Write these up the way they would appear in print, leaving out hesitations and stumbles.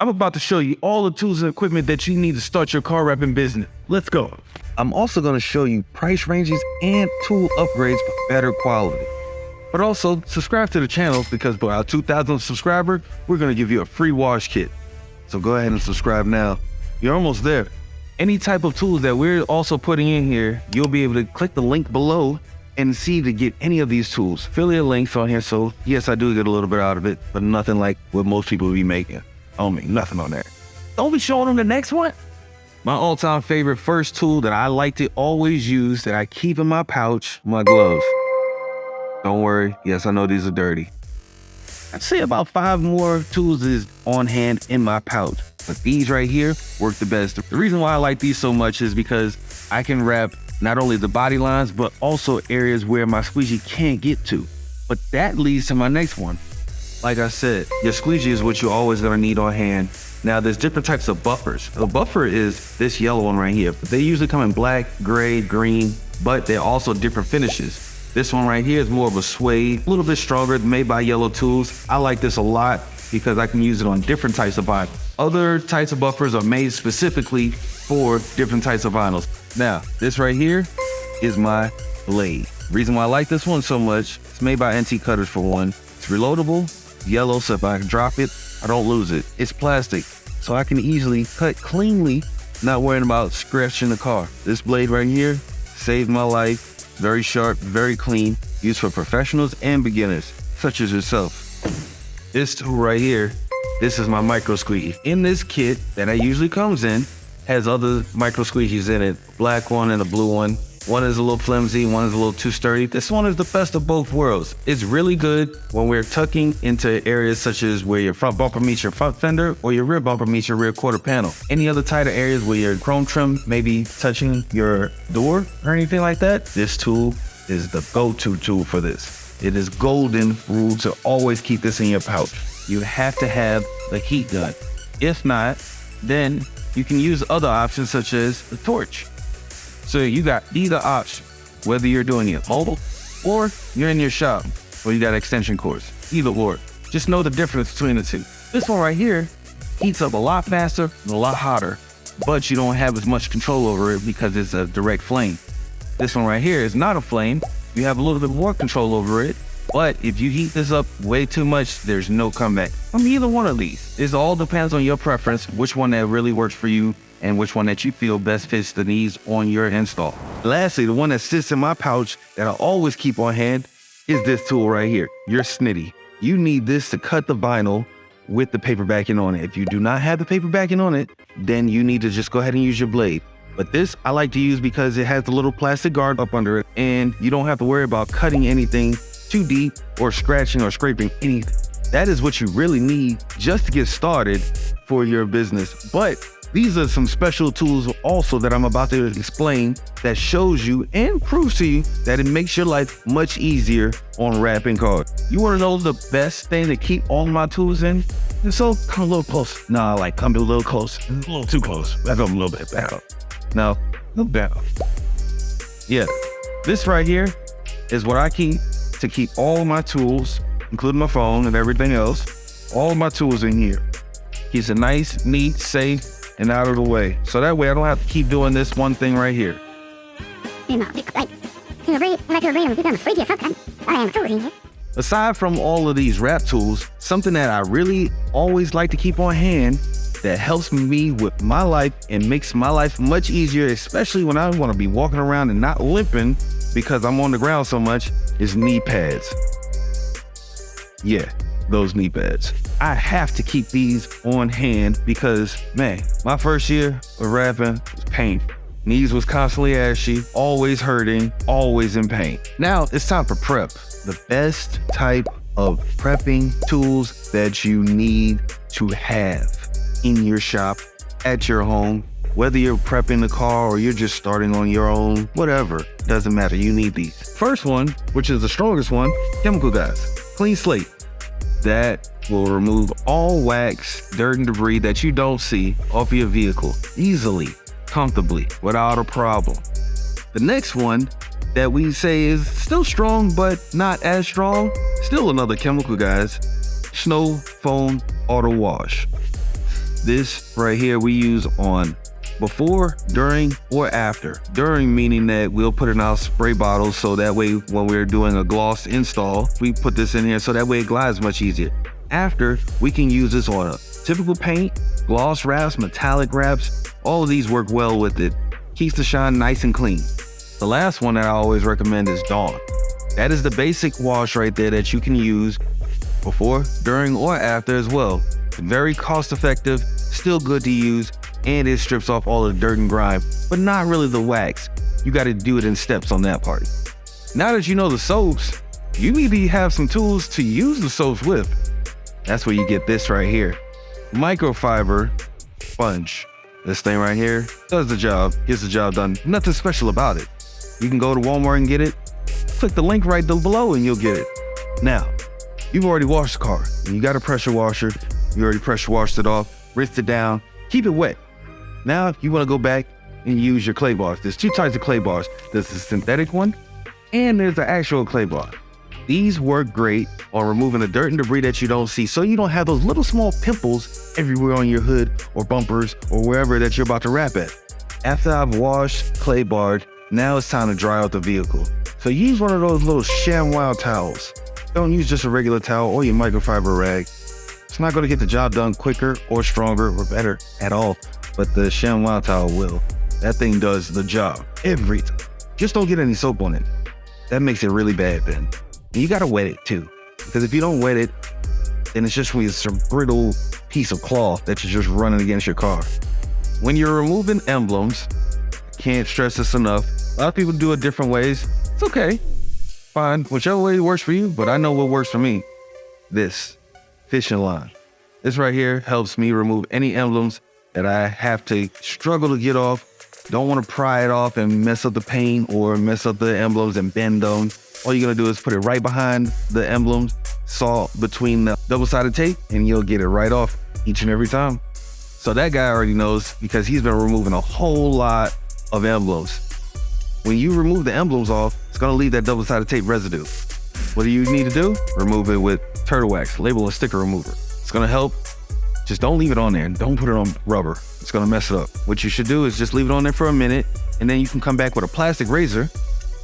I'm about to show you all the tools and equipment that you need to start your car wrapping business. Let's go. I'm also gonna show you price ranges and tool upgrades for better quality. But also subscribe to the channel because for our 2,000th subscriber, we're gonna give you a free wash kit. So go ahead and subscribe now. You're almost there. Any type of tools that we're also putting in here, you'll be able to click the link below and see to get any of these tools. Affiliate links on here, so yes, I do get a little bit out of it, but nothing like what most people will be making. I don't make nothing on there. Don't be showing them the next one. My all-time favorite first tool that I like to always use that I keep in my pouch, my gloves. Don't worry, yes, I know these are dirty. I'd say about 5 more tools is on hand in my pouch, but these right here work the best. The reason why I like these so much is because I can wrap not only the body lines, but also areas where my squeegee can't get to. But that leads to my next one. Like I said, your squeegee is what you're always gonna need on hand. Now there's different types of buffers. A buffer is this yellow one right here, but they usually come in black, gray, green, but they're also different finishes. This one right here is more of a suede, a little bit stronger, made by Yellow Tools. I like this a lot because I can use it on different types of vinyl. Other types of buffers are made specifically for different types of vinyls. Now, this right here is my blade. The reason why I like this one so much, it's made by NT Cutters for one. It's reloadable, yellow, so if I drop it, I don't lose it. It's plastic, so I can easily cut cleanly, not worrying about scratching the car. This blade right here saved my life. Very sharp, very clean, used for professionals and beginners, such as yourself. This tool right here, this is my micro squeegee. In this kit that I usually comes in, has other micro squeegees in it, black one and a blue one. One is a little flimsy, one is a little too sturdy. This one is the best of both worlds. It's really good when we're tucking into areas such as where your front bumper meets your front fender or your rear bumper meets your rear quarter panel. Any other tighter areas where your chrome trim may be touching your door or anything like that, this tool is the go-to tool for this. It is golden rule to always keep this in your pouch. You have to have the heat gun. If not, then you can use other options such as the torch. So you got either option, whether you're doing it mobile or you're in your shop or you got extension cords, either or. Just know the difference between the two. This one right here heats up a lot faster and a lot hotter, but you don't have as much control over it because it's a direct flame. This one right here is not a flame. You have a little bit more control over it, but if you heat this up way too much, there's no comeback from either one of these. It all depends on your preference, which one that really works for you and which one that you feel best fits the needs on your install. Lastly, the one that sits in my pouch that I always keep on hand is this tool right here, your snitty. You need this to cut the vinyl with the paper backing on it. If you do not have the paper backing on it, then you need to just go ahead and use your blade. But this I like to use because it has the little plastic guard up under it and you don't have to worry about cutting anything too deep or scratching or scraping anything. That is what you really need just to get started for your business. But these are some special tools also that I'm about to explain that shows you and proves to you that it makes your life much easier on wrapping cars. You want to know the best thing to keep all my tools in? And so come a little close. Nah, like come a little close. A little too close. Back up a little bit. Back up. No, a little back up. Yeah, this right here is what I keep to keep all my tools, including my phone and everything else, all my tools in here. Keeps it nice, neat, safe, and out of the way. So that way I don't have to keep doing this one thing right here. Aside from all of these wrap tools, something that I really always like to keep on hand that helps me with my life and makes my life much easier, especially when I want to be walking around and not limping because I'm on the ground so much, is knee pads. Yeah, those knee pads. I have to keep these on hand because, man, my first year of wrapping was painful. Knees was constantly ashy, always hurting, always in pain. Now it's time for prep. The best type of prepping tools that you need to have in your shop, at your home, whether you're prepping the car or you're just starting on your own, whatever, doesn't matter, you need these. First one, which is the strongest one, chemical guys, clean slate. That will remove all wax, dirt, and debris that you don't see off your vehicle easily, comfortably, without a problem. The next one that we say is still strong, but not as strong, still another chemical, guys, snow foam auto wash. This right here we use on before, during, or after. During meaning that we'll put it in our spray bottles so that way when we're doing a gloss install, we put this in here so that way it glides much easier. After, we can use this on a typical paint, gloss wraps, metallic wraps. All of these work well with it. Keeps the shine nice and clean. The last one that I always recommend is Dawn. That is the basic wash right there that you can use before, during, or after as well. Very cost effective, still good to use, and it strips off all the dirt and grime, but not really the wax. You got to do it in steps on that part. Now that you know the soaps, you need to have some tools to use the soaps with. That's where you get this right here. Microfiber sponge. This thing right here does the job, gets the job done. Nothing special about it. You can go to Walmart and get it. Click the link right below and you'll get it. Now, you've already washed the car and you got a pressure washer. You already pressure washed it off, rinsed it down, keep it wet. Now you want to go back and use your clay bars. There's two types of clay bars. There's the synthetic one and there's the actual clay bar. These work great on removing the dirt and debris that you don't see so you don't have those little small pimples everywhere on your hood or bumpers or wherever that you're about to wrap at. After I've washed, clay barred, now it's time to dry out the vehicle. So use one of those little ShamWow towels. Don't use just a regular towel or your microfiber rag. It's not going to get the job done quicker or stronger or better at all, but the ShamWow towel will. That thing does the job every time. Just don't get any soap on it. That makes it really bad then. And you got to wet it too, because if you don't wet it, then it's just a brittle piece of cloth that you're just running against your car. When you're removing emblems, I can't stress this enough. A lot of people do it different ways. It's okay. Fine, whichever way works for you, but I know what works for me. This fishing line. This right here helps me remove any emblems that I have to struggle to get off. Don't want to pry it off and mess up the paint or mess up the emblems and bend them. All you're gonna do is put it right behind the emblems, saw between the double-sided tape, and you'll get it right off each and every time. So that guy already knows because he's been removing a whole lot of emblems. When you remove the emblems off, it's gonna leave that double-sided tape residue. What do you need to do? Remove it with turtle wax, label and sticker remover. It's gonna help. Just don't leave it on there. Don't put it on rubber. It's gonna mess it up. What you should do is just leave it on there for a minute, and then you can come back with a plastic razor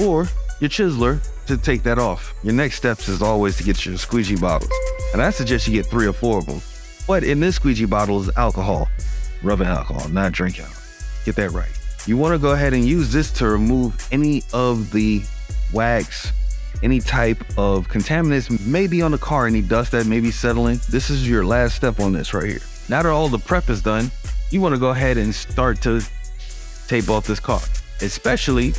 or your chiseler to take that off. Your next steps is always to get your squeegee bottles. And I suggest you get 3 or 4 of them. But in this squeegee bottle is alcohol, rubbing alcohol, not drinking alcohol. Get that right. You wanna go ahead and use this to remove any of the wax, any type of contaminants may be on the car, any dust that may be settling. This is your last step on this right here. Now that all the prep is done, you wanna go ahead and start to tape off this car, especially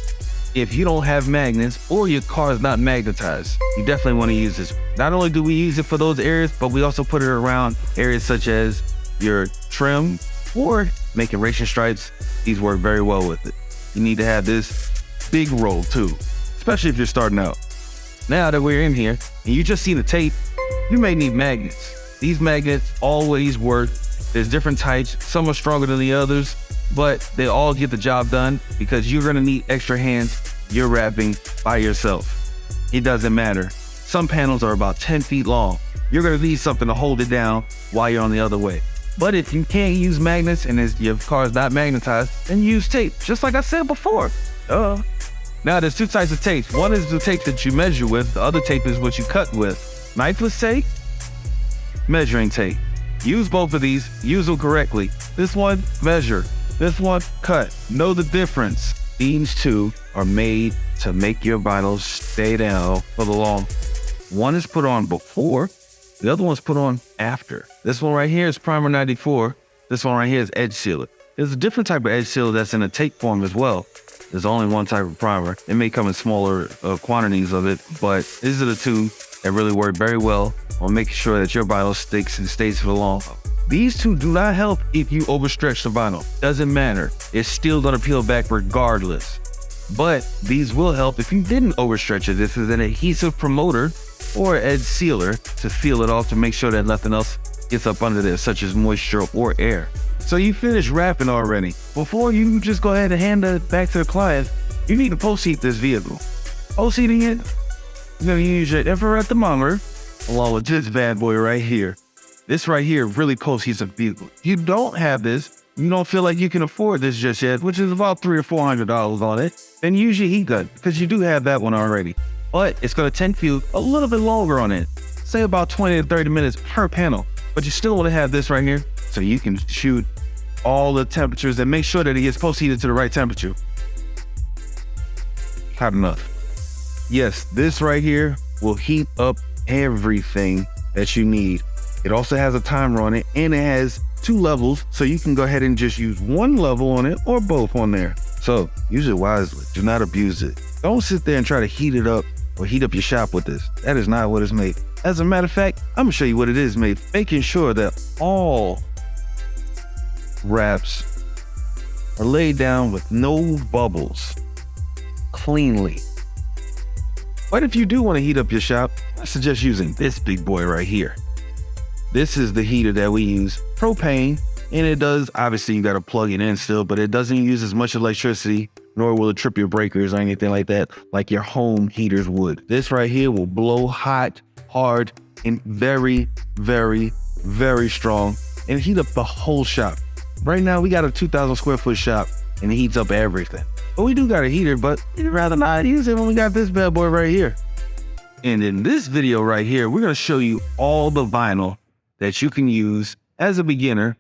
if you don't have magnets or your car is not magnetized. You definitely want to use this. Not only do we use it for those areas, but we also put it around areas such as your trim or making racing stripes. These work very well with it. You need to have this big roll too, especially if you're starting out. Now that we're in here and you just see the tape, you may need magnets. These magnets always work. There's different types. Some are stronger than the others, but they all get the job done because you're gonna need extra hands. You're wrapping by yourself. It doesn't matter. Some panels are about 10 feet long. You're gonna need something to hold it down while you're on the other way. But if you can't use magnets and your car is not magnetized, then use tape, just like I said before. Now there's 2 types of tape. One is the tape that you measure with. The other tape is what you cut with. Knifeless tape, measuring tape. Use both of these, use them correctly. This one, measure. This one, cut. Know the difference. These 2 are made to make your vinyl stay down for the long. One is put on before, the other one's put on after. This one right here is Primer 94. This one right here is Edge Sealer. There's a different type of edge sealer that's in a tape form as well. There's only one type of primer. It may come in smaller quantities of it, but these are the 2 that really work very well on making sure that your vinyl sticks and stays for the long haul. These 2 do not help if you overstretch the vinyl. Doesn't matter. It's still gonna peel back regardless. But these will help if you didn't overstretch it. This is an adhesive promoter or edge sealer to seal it off to make sure that nothing else gets up under there, such as moisture or air. So you finished wrapping already. Before you just go ahead and hand it back to the client, you need to post-heat this vehicle. Post-heating it, you're gonna use your infrared thermometer along with this bad boy right here. This right here really post-heats a vehicle. If you don't have this, you don't feel like you can afford this just yet, which is about $300 or $400 on it, then use your heat gun because you do have that one already. But it's going to take you a little bit longer on it, say about 20 to 30 minutes per panel. But you still want to have this right here so you can shoot all the temperatures and make sure that it gets post-heated to the right temperature. Hot enough. Yes, this right here will heat up everything that you need. It also has a timer on it, and it has 2 levels, so you can go ahead and just use one level on it or both on there. So use it wisely. Do not abuse it. Don't sit there and try to heat it up or heat up your shop with this. That is not what it's made. As a matter of fact, I'm gonna show you what it is made, making sure that all wraps are laid down with no bubbles, cleanly. But if you do want to heat up your shop, I suggest using this big boy right here. This is the heater that we use, propane, and it does, obviously you got to plug it in still, but it doesn't use as much electricity, nor will it trip your breakers or anything like that, like your home heaters would. This right here will blow hot, hard, and very, very, very strong, and heat up the whole shop. Right now, we got a 2,000 square foot shop, and it heats up everything. But we do got a heater, but we'd rather not use it when we got this bad boy right here. And in this video right here, we're gonna show you all the vinyl that you can use as a beginner